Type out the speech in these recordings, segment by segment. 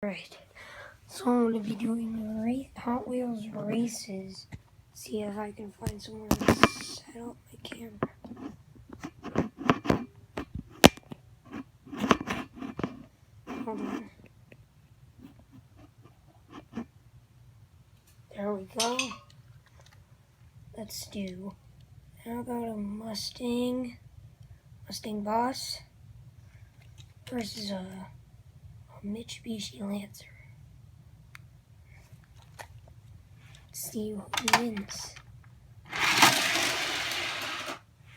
Right, so I'm going to be doing Hot Wheels races. See if I can find somewhere to set up my camera. Hold on. There we go. Let's do, how about a Mustang Boss versus a Mitsubishi Lancer. Let's see who wins.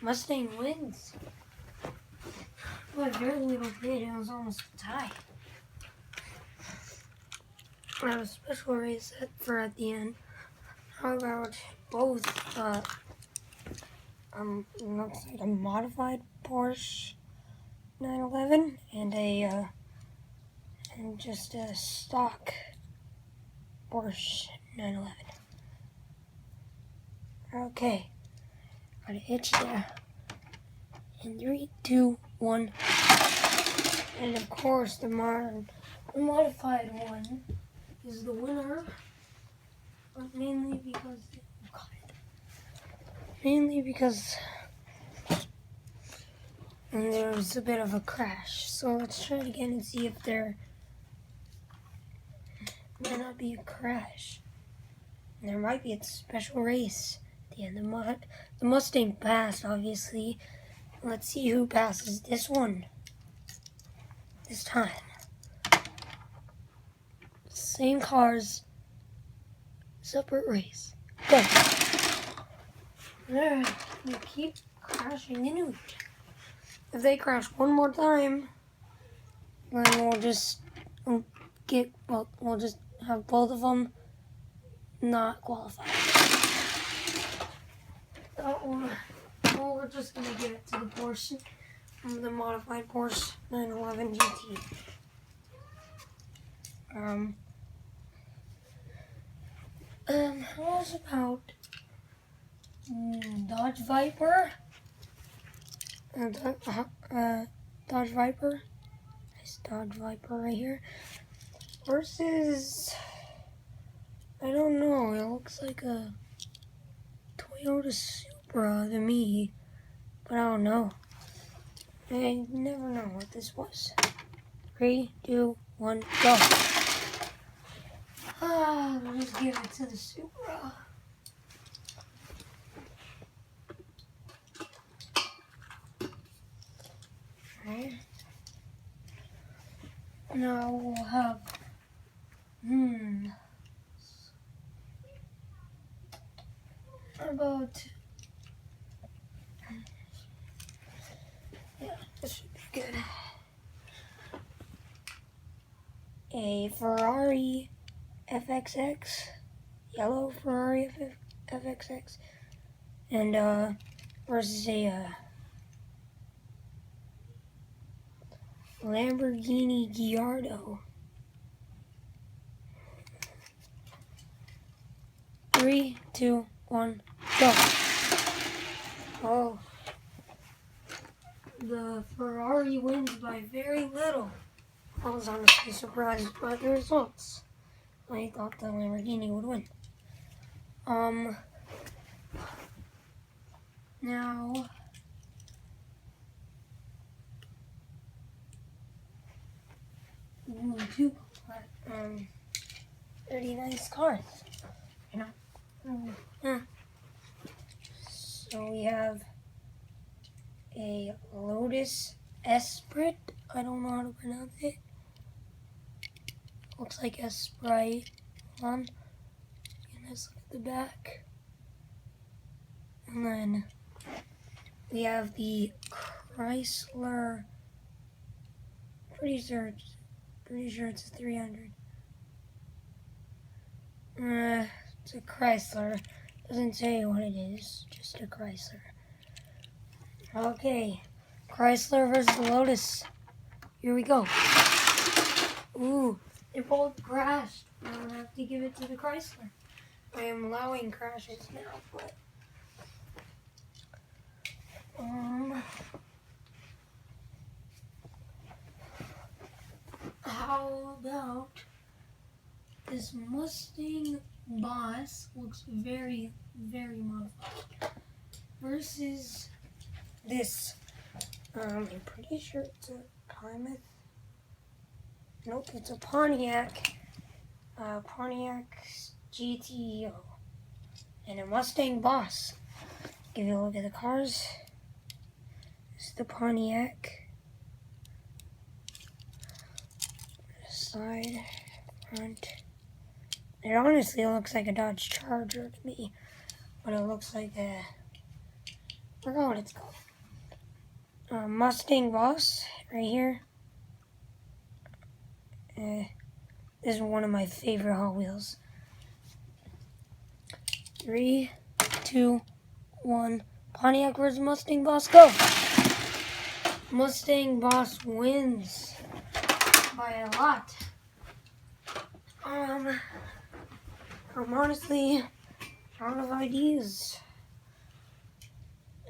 Mustang wins. But very little bit, it was almost a tie. I have a special race set for at the end. How about both, looks like a modified Porsche 911 and and just a stock Porsche 911. Okay, gotta hit you there. In 3, 2, 1. And of course, the modified one is the winner, but mainly because there was a bit of a crash. So let's try it again and see if there might not be a crash. And there might be a special race at the end. The Mustang passed, obviously. Let's see who passes this one. This time. Same cars, separate race. Go. They keep crashing into each other. If they crash one more time, then we'll just have both of them not qualify. We're just gonna give it to the Porsche, the modified Porsche 911 GT. How about Dodge Viper? Dodge Viper. Nice Dodge Viper right here. Versus, I don't know, it looks like a Toyota Supra to me, but I don't know. I never know what this was. 3, 2, 1, go. We'll just give it to the Supra. Alright. Now we'll have, how about, yeah, this should be good. A Ferrari FXX, yellow Ferrari FXX, and versus a Lamborghini Gallardo. 3, 2, 1, go. Oh, the Ferrari wins by very little. I was honestly surprised by the results. I thought the Lamborghini would win. Now, two pretty nice cars, you know. Yeah. So we have a Lotus Esprit. I don't know how to pronounce it. Looks like Esprit. And let's look at the back. And then we have the Chrysler. Pretty sure it's a 300. It's a Chrysler. Doesn't say what it is. Just a Chrysler. Okay, Chrysler versus the Lotus. Here we go. Ooh, they both crashed. I'm gonna have to give it to the Chrysler. I am allowing crashes now, but how about this Mustang Boss looks very, very modified. Versus this, I'm pretty sure it's a Plymouth. Nope, it's a Pontiac. Pontiac GTO. And a Mustang Boss. Give you a look at the cars. This is the Pontiac. Side, front. It honestly looks like a Dodge Charger to me. But it looks like a... I forgot what it's called. Mustang Boss, right here. This is one of my favorite Hot Wheels. 3, 2, 1. Pontiac versus Mustang Boss, go! Mustang Boss wins by a lot. I'm honestly out of ideas.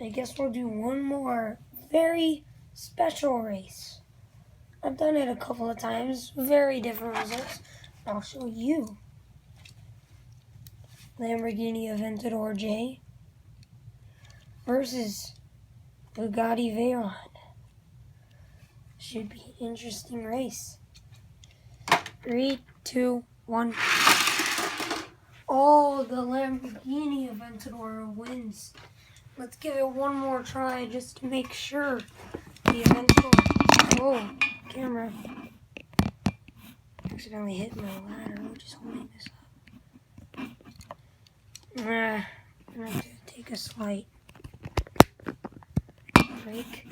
I guess we'll do one more very special race. I've done it a couple of times, very different results. I'll show you. Lamborghini Aventador J versus Bugatti Veyron. Should be an interesting race. 3, 2, 1. Oh, the Lamborghini Aventador wins. Let's give it one more try just to make sure. The Aventador. Oh, camera. Accidentally hit my ladder, which is holding this up. I'm gonna have to take a slight break.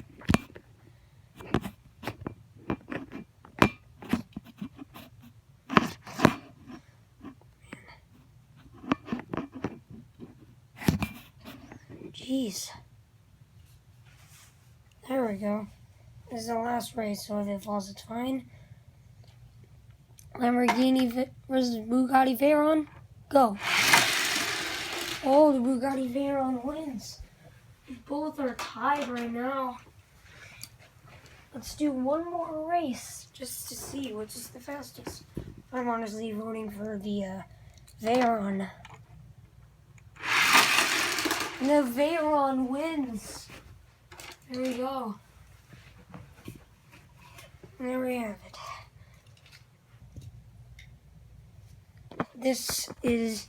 Jeez. There we go. This is the last race, so if it falls, it's fine. Lamborghini versus Bugatti Veyron. Go. Oh, the Bugatti Veyron wins. Both are tied right now. Let's do one more race just to see which is the fastest. I'm honestly voting for the Veyron. The Veyron wins. There we go. There we have it. This is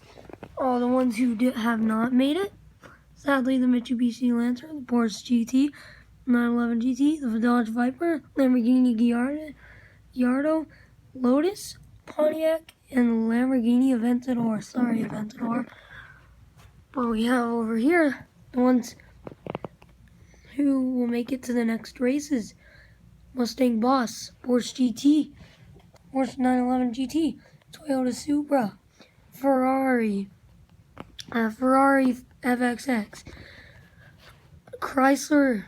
all the ones who have not made it. Sadly, the Mitsubishi Lancer, the Porsche GT, 911 GT, the Dodge Viper, Lamborghini Gallardo, Lotus, Pontiac, and the Lamborghini Aventador. Sorry, Aventador. But we have over here the ones who will make it to the next races. Mustang Boss, Porsche GT, Porsche 911 GT, Toyota Supra, Ferrari FXX, Chrysler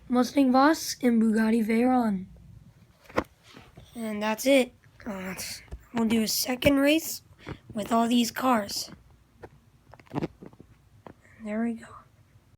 Mustang Boss, and Bugatti Veyron. And that's it. We'll do a second race with all these cars. There we go.